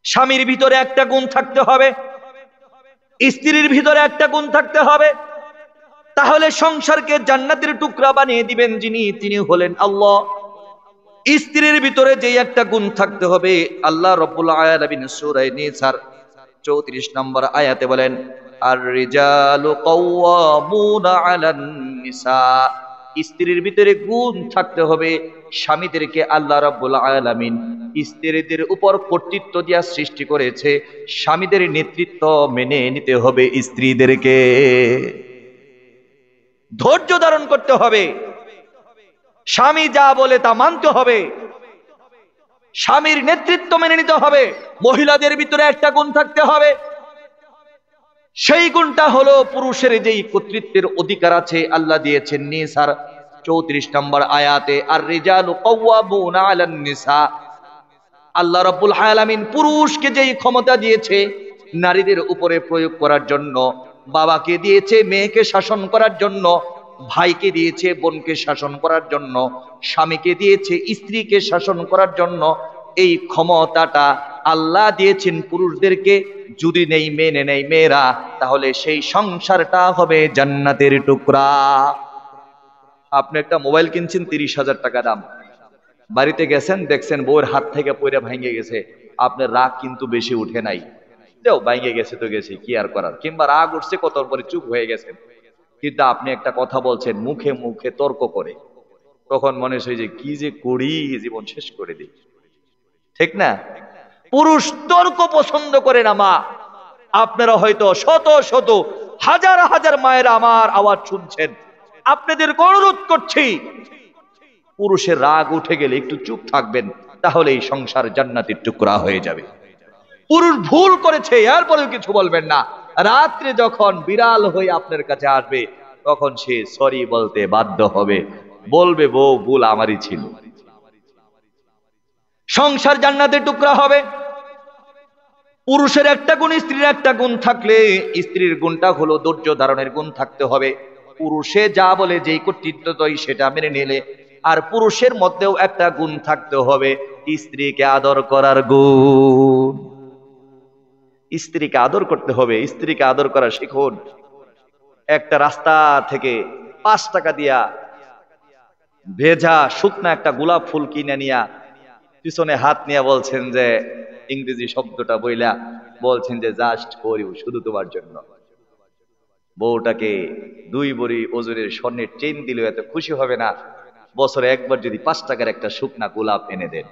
স্বামীর ভিতরে একটা গুণ থাকতে হবে, স্ত্রীর ভিতরে একটা গুণ থাকতে হবে, তাহলে সংসারকে জান্নাতের টুকরা বানিয়ে দিবেন যিনি, তিনি হলেন আল্লাহ। স্ত্রীর ভিতরে যে একটা গুণ থাকতে হবে, আল্লাহ রাব্বুল আলামিন সূরা নিসার 34 নম্বর আয়াতে বলেন, আর রিজালু কাওয়ামুনা আলান নিসা। স্ত্রীর ভিতরে গুণ থাকতে হবে, স্বামীদেরকে আল্লাহ রাব্বুল আলামিন স্ত্রীদের উপর কর্তৃত্ব দিয়া সৃষ্টি করেছে, স্বামীদের নেতৃত্ব মেনে নিতে হবে, স্ত্রীদেরকে ধৈর্য ধারণ করতে হবে, স্বামী যা বলে তা মানতে হবে, স্বামীর নেতৃত্ব মেনে নিতে হবে। মহিলাদের ভিতরে একটা গুণ থাকতে হবে, সেই গুণটা হলো পুরুষের যেই কর্তৃত্বের অধিকার আছে আল্লাহ দিয়েছেন নিসার 34 নম্বর আয়াতে, আর রিজালু কাওয়ামুনা আলান নিসা। আল্লাহ রাব্বুল আলামিন পুরুষকে যেই ক্ষমতা দিয়েছে নারীদের উপরে প্রয়োগ করার জন্য, বাবাকে দিয়েছে মেয়েকে শাসন করার জন্য, ভাইকে দিয়েছে বোনকে শাসন করার জন্য, স্বামীকে দিয়েছে স্ত্রীকে শাসন করার জন্য, এই ক্ষমতাটা আল্লাহ দিয়েছেন পুরুষদেরকে। যদি নেই মেনে নেই মেয়েরা, তাহলে সেই সংসারটা হবে জান্নাতের টুকরা। আপনি একটা মোবাইল কিনছেন 30,000 টাকা দাম, বাড়িতে গেছেন দেখছেন বউয়ের হাত থেকে পয়রা ভেঙে গেছে, আপনার রাগ কিন্তু বেশি উঠে নাই, দেও ভেঙে গেছে তো গেছে, কি আর করার, কিংবা রাগ উঠছে কত পরে চুপ হয়ে গেছেন, কিন্তু আপনি একটা কথা বলছেন মুখে মুখে তর্ক করে, তখন মনে হয় যে কি যে করি, জীবন শেষ করে দিই, ঠিক না? পুরুষ তর্ক পছন্দ করে না মা। আপনারা হয়তো শত শত হাজার হাজার মায়েরা আমার আওয়াজ শুনছেন, আপনাদের অনুরোধ করছি, পুরুষের রাগ উঠে গেলে একটু চুপ থাকবেন, তাহলে এই সংসার জান্নাতের টুকরা হয়ে যাবে। পুরুষ ভুল করেছে এরপরেও কিছু বলবেন না, রাত্রে যখন বিড়াল হয়ে আপনার কাছে আসবে তখন সে সরি বলতে বাধ্য হবে, বলবে বউ ভুল আমারই ছিল। সংসার জান্নাতের টুকরা হবে। পুরুষের একটা গুণ, স্ত্রীর একটা গুণ থাকলে, স্ত্রীর গুণটা হলো ধৈর্য ধারণের গুণ থাকতে হবে। পুরুষে যা বলে যেই কর্তৃত্ব দেয় সেটা মেনে নিলে, আর পুরুষের মধ্যেও একটা গুণ থাকতে হবে, স্ত্রীকে আদর করার গুণ। স্ত্রীকে আদর করতে হবে, স্ত্রীকে আদর করা শিখুন। একটা রাস্তা থেকে 5 টাকা দিয়া ভেজা শুকনা একটা গোলাপ ফুল কিনে নিয়া পিছনে হাত নিয়ে বলছেন যে, ইংরেজি শব্দটা বইলা বলছেন যে জাস্ট ফর ইউ, শুধু তোমার জন্য। বউটাকে 2 ভরি ওজনের স্বর্ণের চেইন দিলেও এত খুশি হবে না, বছরে একবার যদি 5 টাকার একটা শুকনা গোলাপ এনে দেন।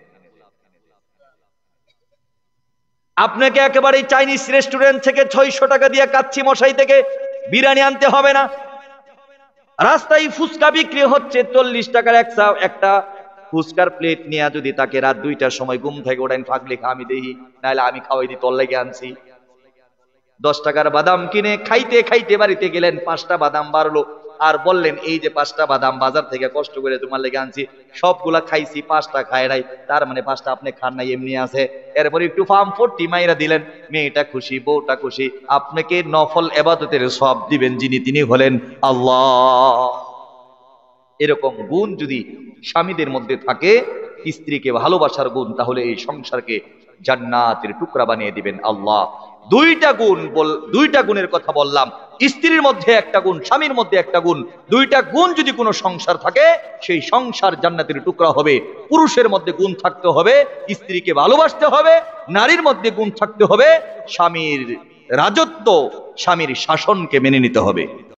আপনাকে একেবারে চাইনিজ রেস্টুরেন্ট থেকে 600 টাকা দিয়ে কাচ্চি মশাই থেকে বিরিয়ানি আনতে হবে না। রাস্তায় ফুচকা বিক্রি হচ্ছে 40 টাকার একটা ফুচকার প্লেট নিয়ে যদি তাকে রাত 2টার সময় ঘুম থেকে ওঠাইন, ফাগলি খা আমি দেখি, নাহলে আমি খাওয়াই দিই, তোর লেগে আনছি। 10 টাকার বাদাম কিনে খাইতে খাইতে বাড়িতে গেলেন, 5টা বাদাম বাড়লো, আর বললেন এই যে 5টা বাদাম বাজার থেকে কষ্ট করে তোমার লেগে আনছি, সবগুলা খাইছি, 5টা খায় নাই, তার মানে 5টা আপনি খান নাই, এমনি আছে। এরপরে একটু ফার্ম 40 মাইরা দিলেন, মেয়েটা খুশি, বউটা খুশি, আপনাকে নফল ইবাদতের সওয়াব দিবেন যিনি, তিনি হলেন আল্লাহ। এরকম গুণ যদি স্বামীদের মধ্যে থাকে, স্ত্রীকে ভালোবাসার গুণ, তাহলে এই সংসারকে জান্নাতের টুকরা বানিয়ে দিবেন আল্লাহ। 2টা গুণের কথা বললাম, স্ত্রীর মধ্যে একটা গুণ, স্বামীর মধ্যে একটা গুণ। 2টা গুণ যদি কোনো সংসার থাকে, সেই সংসার জান্নাতের টুকরা হবে। পুরুষের মধ্যে গুণ থাকতে হবে, স্ত্রীকে ভালোবাসতে হবে। নারীর মধ্যে গুণ থাকতে হবে, স্বামীর রাজত্ব, স্বামীর শাসনকে মেনে নিতে হবে।